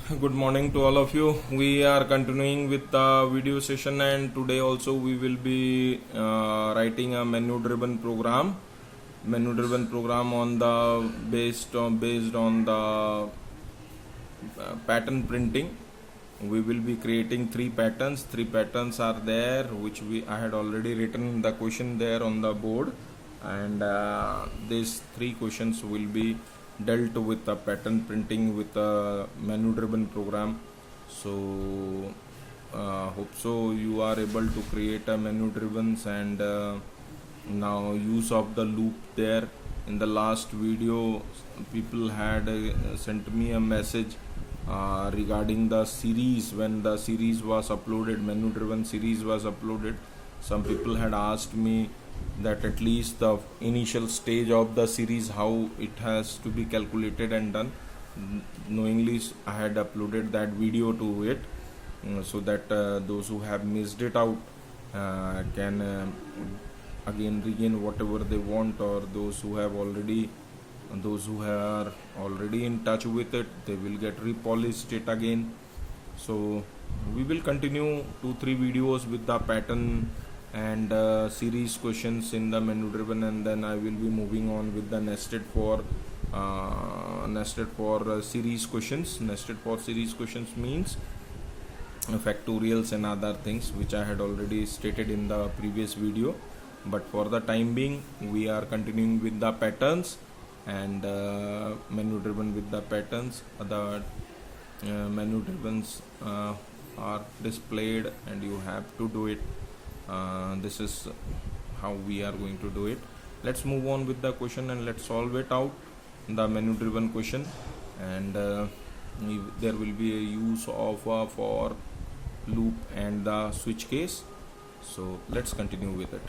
Good morning to all of you. We are continuing with the video session, and today also we will be writing a menu driven program. Menu driven program on the based on the pattern printing. We will be creating three patterns. Three patterns are there, which I had already written the question there on the board, and these three questions will be dealt with the pattern printing with a menu driven program. So hope so you are able to create a menu drivens and now use of the loop there. In the last video people had sent me a message regarding the series. When the series was uploaded, menu driven series was uploaded, some people had asked me that at least the initial stage of the series, how it has to be calculated and done. Knowingly I had uploaded that video to it, so that those who have missed it out can again regain whatever they want, or those who are already in touch with it, they will get repolished it again. So we will continue 2-3 videos with the pattern and series questions in the menu driven, and then I will be moving on with the nested for series questions. Nested for series questions means factorials and other things, which I had already stated in the previous video, but for the time being we are continuing with the patterns and menu driven with the patterns. The menu drivens are displayed and you have to do it. This is how we are going to do it. Let's move on with the question and let's solve it out, the menu driven question, and there will be a use of a for loop and the switch case. So let's continue with it.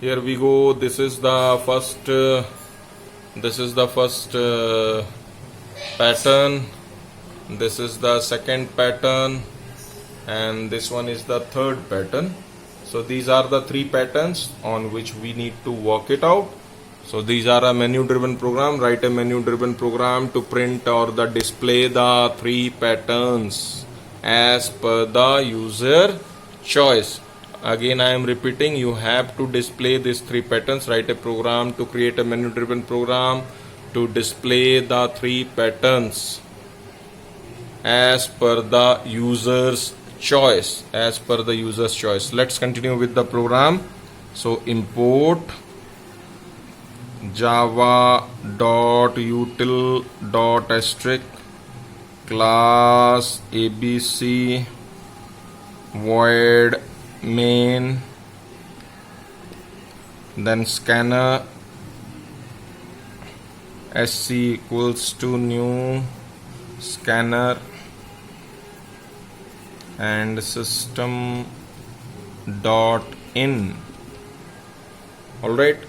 Here we go. This is the first pattern, this is the second pattern, and this one is the third pattern. So these are the three patterns on which we need to work it out. So these are a menu driven program. Write a menu driven program to print or the display the three patterns as per the user choice. Again I am repeating, you have to display these three patterns. Write a program to create a menu driven program to display the three patterns as per the user's choice. Let's continue with the program. So import java.util.asterisk class abc void main, then scanner sc equals to new scanner and system dot in. Alright,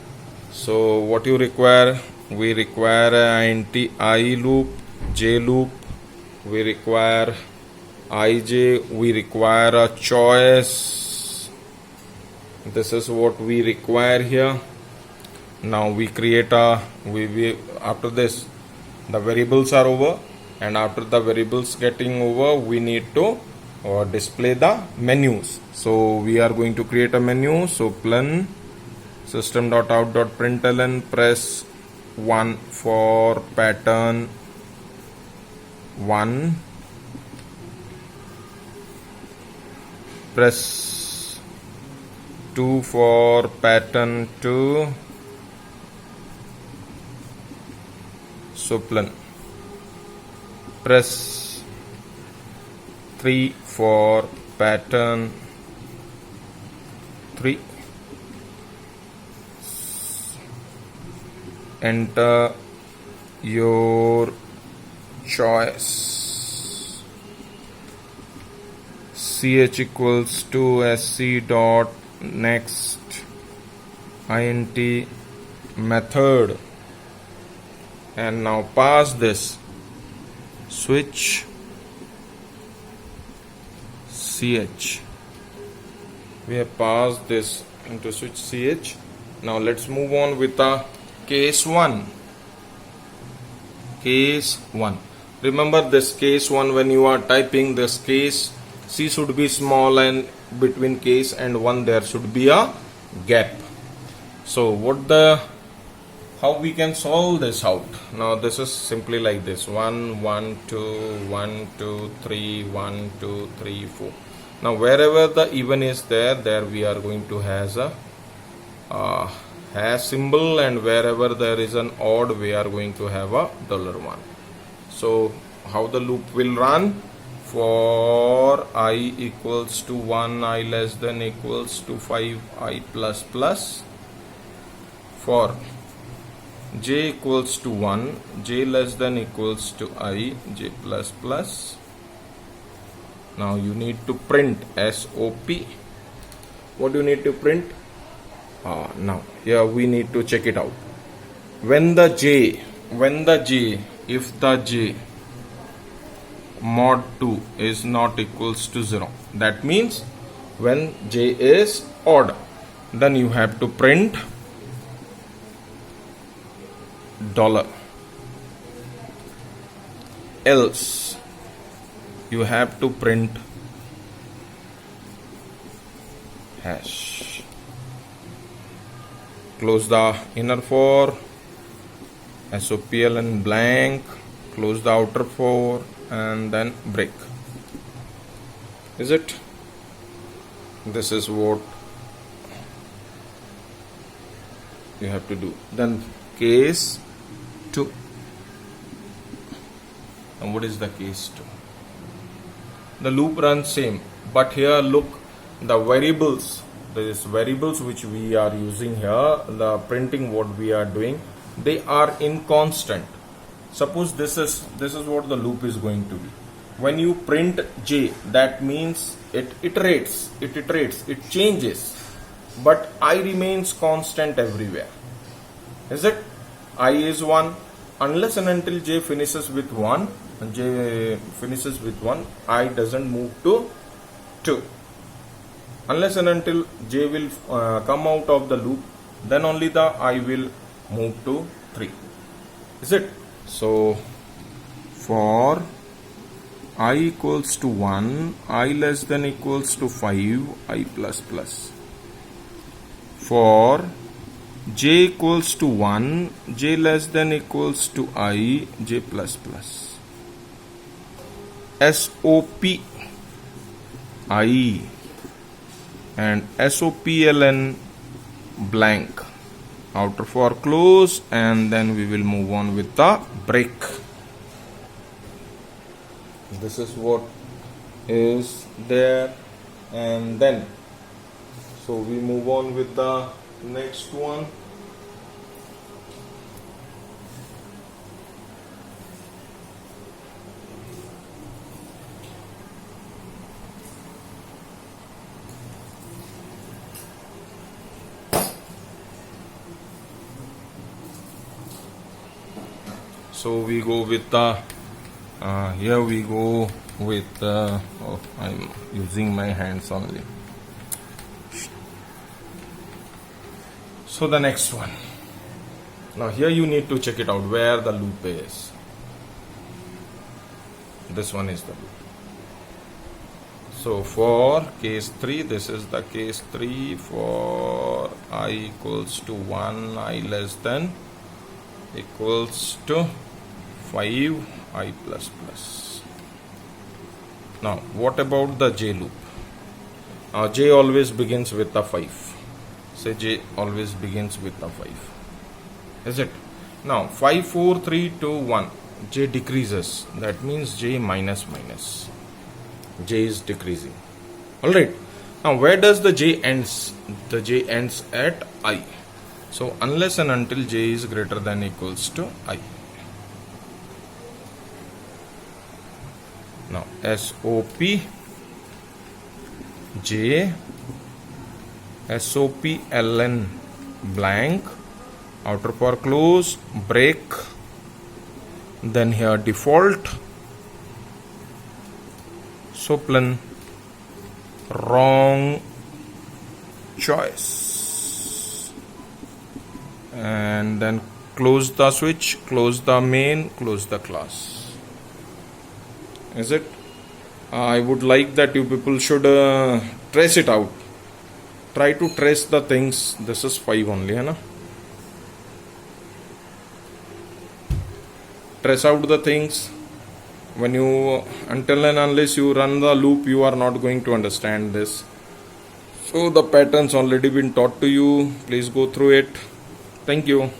so what you require, we require int I loop, j loop, we require ij, we require a choice. This is what we require here. Now we create after this the variables are over, and after the variables getting over we need to display the menus. So we are going to create a menu. So plen system.out.println, press 1 for pattern 1, press 2 for pattern 2, so plen, press 3 for pattern 3, enter your choice. ch equals to sc dot next int method, and now pass this switch ch. We have passed this into switch ch. Now let's move on with the case 1. Remember this case 1, when you are typing this case, C should be small, and between case and 1 there should be a gap. So how we can solve this out? Now this is simply like this: 1 1 2 1 2 3 1 2 3 4. Now wherever the even is there we are going to has a hash symbol, and wherever there is an odd we are going to have a $1. So how the loop will run? For I equals to 1, I less than equals to 5, I plus plus. For j equals to 1, j less than equals to I, j plus plus. Now you need to print SOP. What do you need to print? Now here we need to check it out. If the j mod 2 is not equals to 0, that means when j is odd, then you have to print $. Else you have to print hash. Close the inner for, SOPLN blank, close the outer for, and then break. Is it? This is what you have to do. Then case 2. And what is the case 2? The loop runs same, but here look, the variables, these variables which we are using here, the printing what we are doing, they are in constant. Suppose this is what the loop is going to be. When you print j, that means it iterates, it changes, but I remains constant everywhere. Is it? I is 1, unless and until j finishes with 1, I doesn't move to 2. Unless and until j will come out of the loop, then only the I will move to 3. Is it? So for I equals to 1, I less than equals to 5, I plus plus. For j equals to 1, j less than equals to I, j plus plus. SOP I and SOPLN blank, outer for close, and then we will move on with the break. This is what is there, and then so we move on with the next one. So we go with the here we go with I'm using my hands only. So the next one. Now here you need to check it out where the loop is. This one is the loop. So for case 3, this is the case 3. For I equals to 1, I less than equals to 5, I plus plus. Now what about the j loop? J always begins with the 5. Say j always begins with the 5. Is it? Now 5 4 3 2 1, j decreases, that means j minus minus, j is decreasing. Alright, now where does the j ends? The j ends at I. So unless and until j is greater than equals to I. Now SOP j SOPLN blank, outer for close, break, then here default, SOPLN, wrong choice, and then close the switch, close the main, close the class. is it? I would like that you people should trace it out. Try to trace the things. This is 5 only, है ना? Trace out the things. When you, until and unless you run the loop, you are not going to understand this. So the pattern's already been taught to you. Please go through it. Thank you.